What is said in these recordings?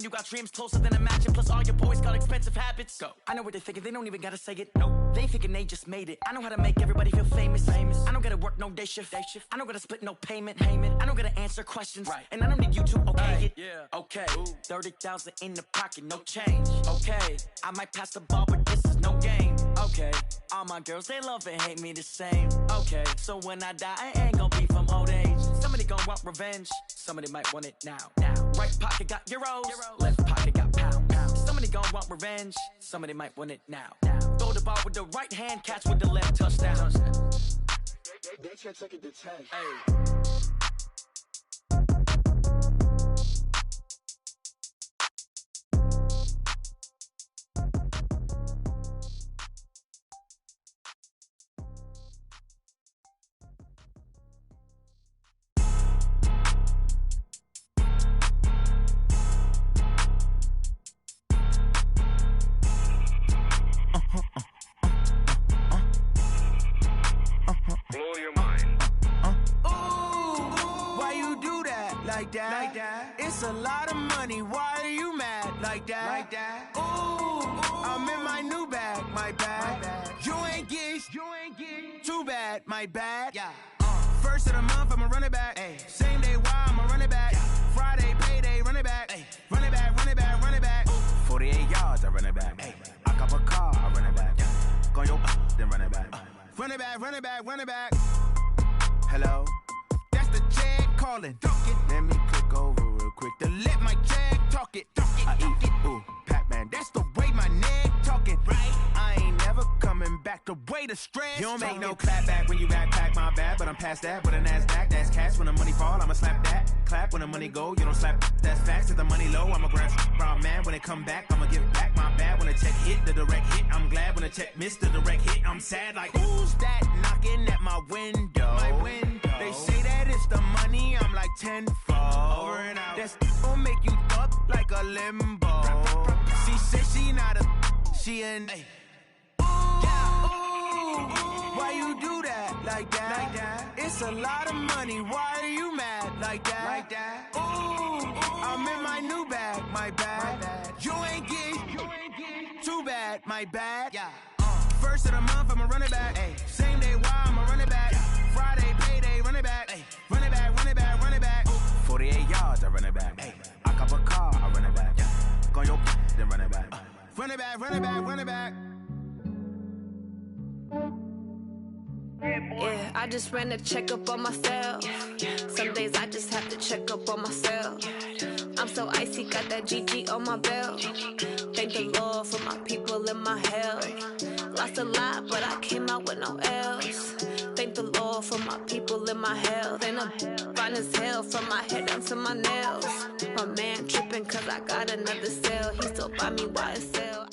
You got dreams closer than imagine, plus all your boys got expensive habits. Go. I know what they're thinking, they don't even gotta say it. No, they thinking they just made it. I know how to make everybody feel famous. I don't gotta work no day shift. I don't gotta split no payment. I don't gotta answer questions. Right. And I don't need you to okay it. Yeah. Okay. 30,000 in the pocket, no change. Okay. I might pass the ball, but this is no game. Okay. All my girls, they love and hate me the same. Okay. So when I die, I ain't gonna be from old age. Somebody gonna want revenge. Somebody might want it now. Right pocket got euros. Left pocket got pounds. Somebody gon' want revenge. Somebody might want it now. Throw the ball with the right hand, catch with the left, touchdown. They can't take it to 10. Hey. Blow your mind. Why you do that? Like that? It's a lot of money. Why are you mad? Like that? Ooh, I'm in my new bag. My bad. You ain't get. Too bad. My bad. Yeah. First of the month, I'ma run it back. Ay. Same day, why I'ma run it back. Friday, payday, run it back. Ay. Run it back. 48 yards, I run it back. Ay. I cop a car, I run it back. Go your then run it back. Run it back. Hello? That's the Jag calling. Let me click over real quick to let my Jag talk it. I eat it, ooh, Pac-Man. That's the way my neck talking. Right? I ain't never coming back the way the stress. You don't make no clap back when you backpack, my bad. But I'm past that with a NASDAQ. That's cash when the money fall, I'ma slap that. Clap when the money go, you don't slap. That's facts. If the money low, I'ma grab brown man. When it come back, I'ma give back my bad. When the check hit, the direct hit. I'm glad when the check missed the direct hit. I'm sad like, who's that knocking at my window? They say that it's the money, I'm like tenfold. Over and out. That's gon' make you up like a limbo. She said she not a, she an. Why you do that? Like that? It's a lot of money. Why are you mad? Like that? Ooh, I'm in my new bag. My bad. You ain't get. Too bad. My bad. Yeah. First of the month, I'ma run it back. Ay. Same day, why I'ma run it back. Friday, payday, run it back. Ay. Run it back. 48 yards, I run it back. Ay. I cop a car, I run it back. Go your then run it back. Run it back. Yeah, I just ran a checkup on myself. Some days I just have to check up on myself. I'm so icy, got that GG on my belt. Thank the Lord for my people and my health. Lost a lot, but I came out with no L's. Thank the Lord for my people and my health. And I'm fine as hell from my head down to my nails. My man tripping cause I got another cell. He still buy me YSL.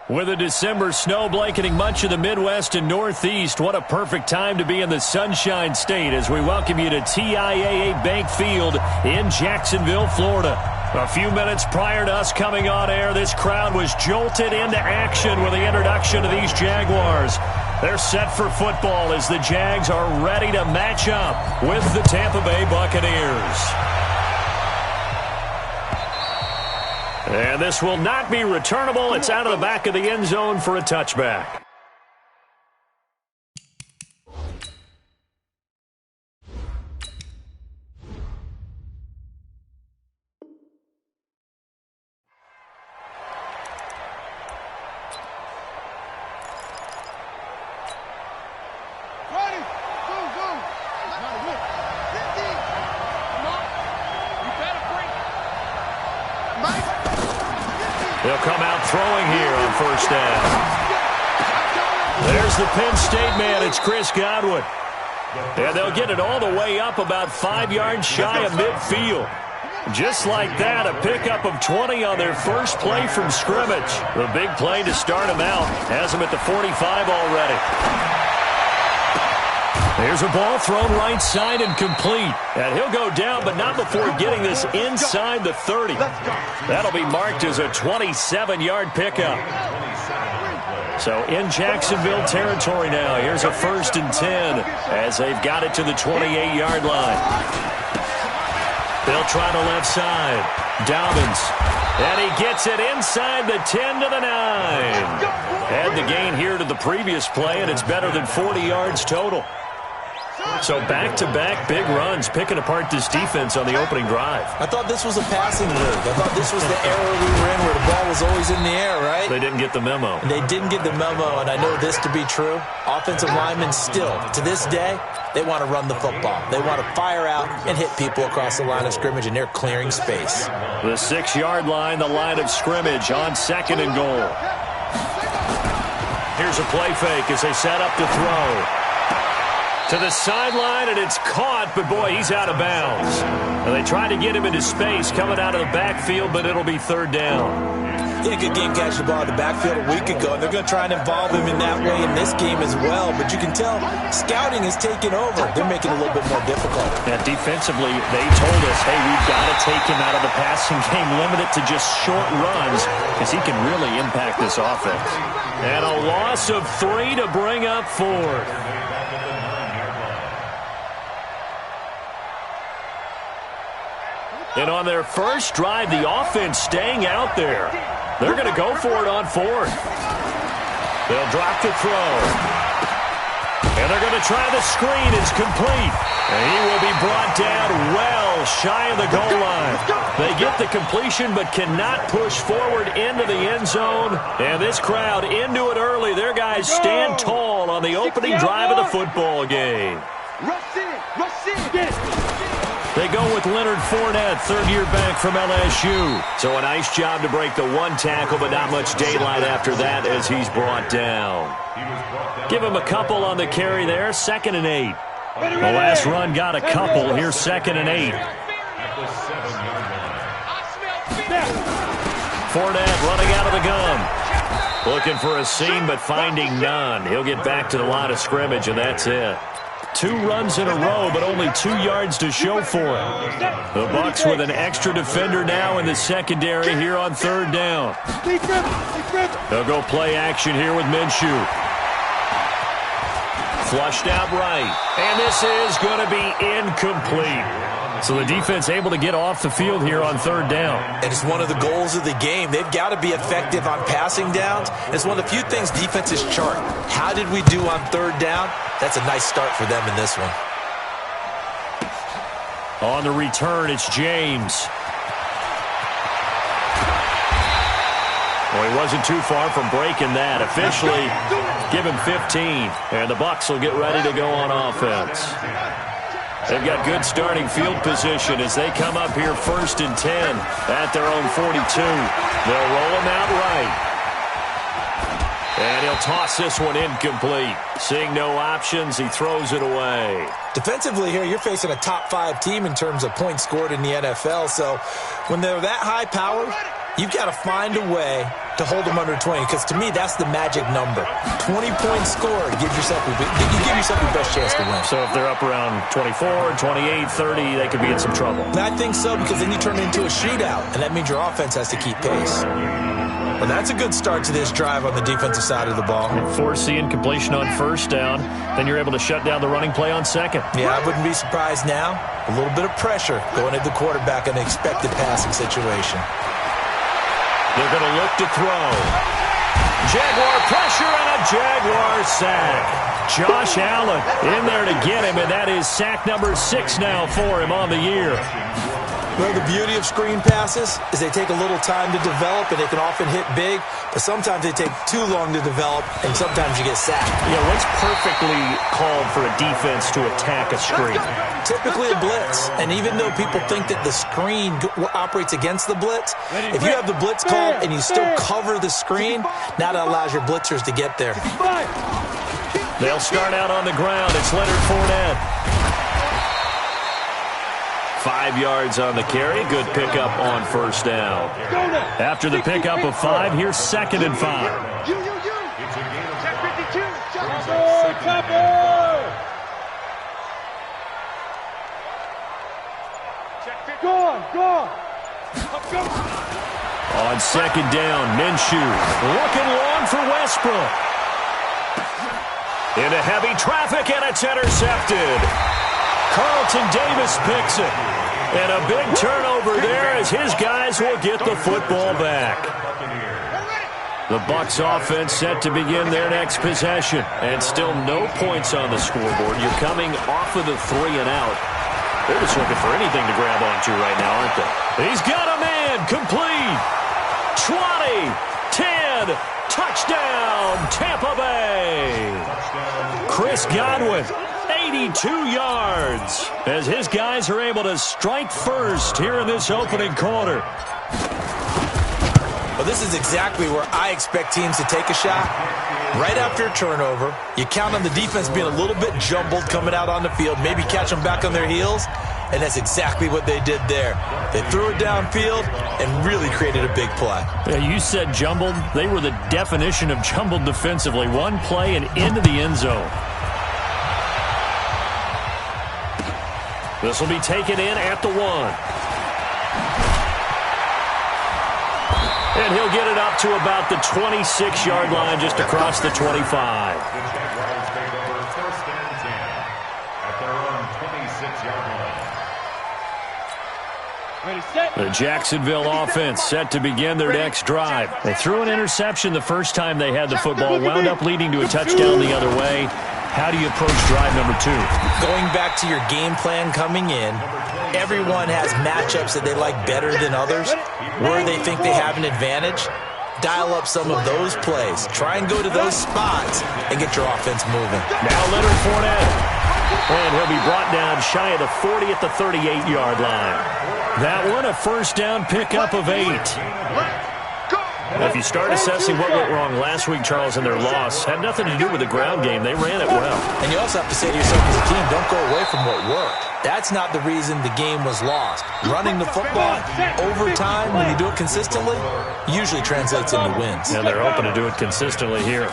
With a December snow blanketing much of the Midwest and Northeast, what a perfect time to be in the Sunshine State as we welcome you to TIAA Bank Field in Jacksonville, Florida. A few minutes prior to us coming on air, this crowd was jolted into action with the introduction of these Jaguars. They're set for football as the Jags are ready to match up with the Tampa Bay Buccaneers. And this will not be returnable. It's out of the back of the end zone for a touchback. They'll come out throwing here on first down. There's the Penn State man. It's Chris Godwin. And they'll get it all the way up about 5 yards shy of midfield. Just like that, a pickup of 20 on their first play from scrimmage. The big play to start him out. Has him at the 45 already. There's a ball thrown right side and complete. And he'll go down, but not before getting this inside the 30. That'll be marked as a 27-yard pickup. So in Jacksonville territory now. Here's a 1st and 10 as they've got it to the 28-yard line. They'll try the left side. Dobbins. And he gets it inside the 10 to the 9. Had the gain here to the previous play, and it's better than 40 yards total. So back-to-back big runs, picking apart this defense on the opening drive. I thought this was a passing league. I thought this was the era we were in where the ball was always in the air, right? They didn't get the memo. And they didn't get the memo, and I know this to be true. Offensive linemen still, to this day, they want to run the football. They want to fire out and hit people across the line of scrimmage, and they're clearing space. The 6-yard line, the line of scrimmage on 2nd and goal. Here's a play fake as they set up to throw. To the sideline, and it's caught, but boy, he's out of bounds. And they tried to get him into space coming out of the backfield, but it'll be 3rd down. Yeah, good game catching the ball in the backfield a week ago, and they're going to try and involve him in that way in this game as well. But you can tell scouting is taking over. They're making it a little bit more difficult. Yeah, defensively, they told us, hey, we've got to take him out of the passing game, limit it to just short runs, because he can really impact this offense. And a loss of 3 to bring up 4th. And on their first drive, the offense staying out there. They're going to go for it on 4th. They'll drop the throw. And they're going to try the screen. It's complete. And he will be brought down well shy of the goal line. They get the completion but cannot push forward into the end zone. And this crowd into it early. Their guys stand tall on the opening drive of the football game. Rush in! Rush in! Get it! They go with Leonard Fournette, 3rd-year back from LSU. So a nice job to break the 1 tackle, but not much daylight after that as he's brought down. Give him a couple on the carry there, 2nd and 8. The last run got a couple. Here's 2nd and 8. Fournette running out of the gun. Looking for a seam, but finding none. He'll get back to the line of scrimmage, and that's it. 2 runs in a row, but only 2 yards to show for it. The Bucs with an extra defender now in the secondary here on 3rd down. They'll go play action here with Minshew. Flushed out right. And this is going to be incomplete. So the defense able to get off the field here on 3rd down. And it's one of the goals of the game. They've got to be effective on passing downs. It's one of the few things defenses chart. How did we do on 3rd down? That's a nice start for them in this one. On the return, it's James. Well, he wasn't too far from breaking that. Officially, give him 15. And the Bucs will get ready to go on offense. They've got good starting field position as they come up here 1st and 10 at their own 42. They'll roll him out right. And he'll toss this one incomplete. Seeing no options, he throws it away. Defensively here, you're facing a top 5 team in terms of points scored in the NFL. So when they're that high powered, you've got to find a way to hold them under 20, because to me, that's the magic number. 20 points scored, you give yourself your best chance to win. So if they're up around 24, 28, 30, they could be in some trouble. And I think so, because then you turn it into a shootout, and that means your offense has to keep pace. Well, that's a good start to this drive on the defensive side of the ball. Force the incompletion on 1st down, then you're able to shut down the running play on 2nd. Yeah, I wouldn't be surprised now. A little bit of pressure going at the quarterback in an expected passing situation. They're going to look to throw. Jaguar pressure and a Jaguar sack. Josh Allen in there to get him, and that is sack number 6 now for him on the year. Well, the beauty of screen passes is they take a little time to develop, and they can often hit big, but sometimes they take too long to develop, and sometimes you get sacked. Yeah, what's perfectly called for a defense to attack a screen? Typically a blitz, and even though people think that the screen operates against the blitz, if you have the blitz called and you still cover the screen, now that allows your blitzers to get there. They'll start out on the ground. It's Leonard Fournette. 5 yards on the carry. Good pickup on 1st down. After the pickup of 5, here's 2nd and 5. On 2nd down, Minshew looking long for Westbrook. Into heavy traffic, and it's intercepted. Carlton Davis picks it. And a big turnover there as his guys will get the football back. The Bucs offense set to begin their next possession. And still no points on the scoreboard. You're coming off of the 3-and-out. They're just looking for anything to grab onto right now, aren't they? He's got a man. Complete. 20. 10. Touchdown, Tampa Bay. Chris Godwin, 82 yards, as his guys are able to strike first here in this opening quarter. Well, this is exactly where I expect teams to take a shot. Right after a turnover, you count on the defense being a little bit jumbled coming out on the field, maybe catch them back on their heels, and that's exactly what they did there. They threw it downfield and really created a big play. Yeah, you said jumbled. They were the definition of jumbled defensively. One play and into the end zone. This will be taken in at the 1. And he'll get it up to about the 26-yard line, just across the 25. The Jacksonville offense set to begin their next drive. They threw an interception the first time they had the football, wound up leading to a touchdown the other way. How do you approach drive number 2? Going back to your game plan coming in, everyone has matchups that they like better than others, where they think they have an advantage. Dial up some of those plays. Try and go to those spots and get your offense moving. Now Leonard Fournette. And he'll be brought down shy of the 40 at the 38-yard line. That one, a first down pickup of 8. If you start assessing what went wrong last week, Charles, in their loss, had nothing to do with the ground game. They ran it well. And you also have to say to yourself as a team, don't go away from what worked. That's not the reason the game was lost. Running the football over time, when you do it consistently, usually translates into wins. And they're hoping to do it consistently here.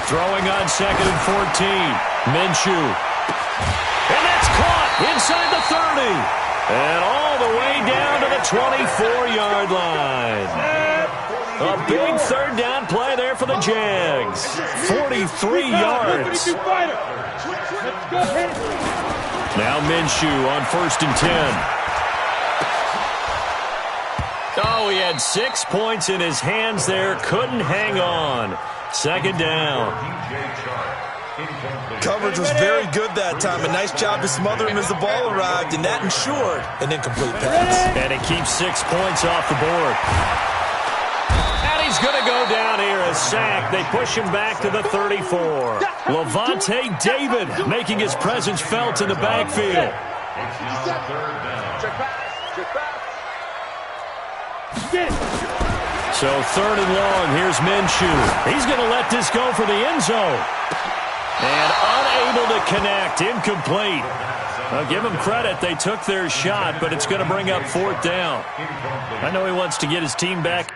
Throwing on 2nd and 14. Minshew. And that's caught inside the 30. And all the way down to the 24-yard line. A big third down play there for the Jags. 43 yards. Now Minshew on 1st and 10. Oh, he had 6 points in his hands there. Couldn't hang on. 2nd down. Coverage was very good that time. A nice job to smother him as the ball arrived, and that ensured an incomplete pass. And it keeps 6 points off the board. And he's going to go down here, a sack. They push him back to the 34. Levante David making his presence felt in the backfield. So 3rd and long, here's Minshew. He's going to let this go for the end zone. And unable to connect, incomplete. I'll give him credit. They took their shot, but it's going to bring up 4th down. I know he wants to get his team back.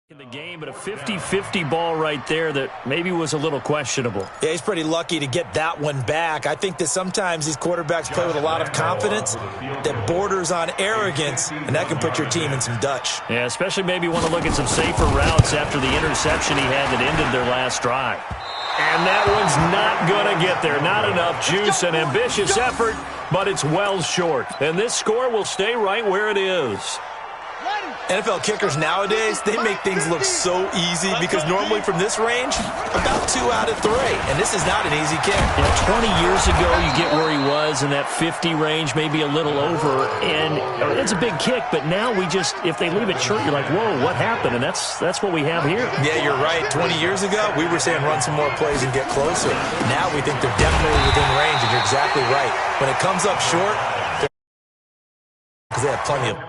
In the game, but a 50-50 ball right there that maybe was a little questionable. Yeah, he's pretty lucky to get that one back. I think that sometimes these quarterbacks play with a lot of confidence that borders on arrogance, and that can put your team in some Dutch. Yeah, especially maybe want to look at some safer routes after the interception he had that ended their last drive. And that one's not going to get there. Not enough juice. An ambitious effort, but it's well short. And this score will stay right where it is. NFL kickers nowadays, they make things look so easy because normally from this range, about 2 out of 3. And this is not an easy kick. Yeah, 20 years ago, you get where he was in that 50 range, maybe a little over. And it's a big kick, but now we just, if they leave it short, you're like, whoa, what happened? And that's what we have here. Yeah, you're right. 20 years ago, we were saying run some more plays and get closer. Now we think they're definitely within range, and you're exactly right. When it comes up short, because they have plenty of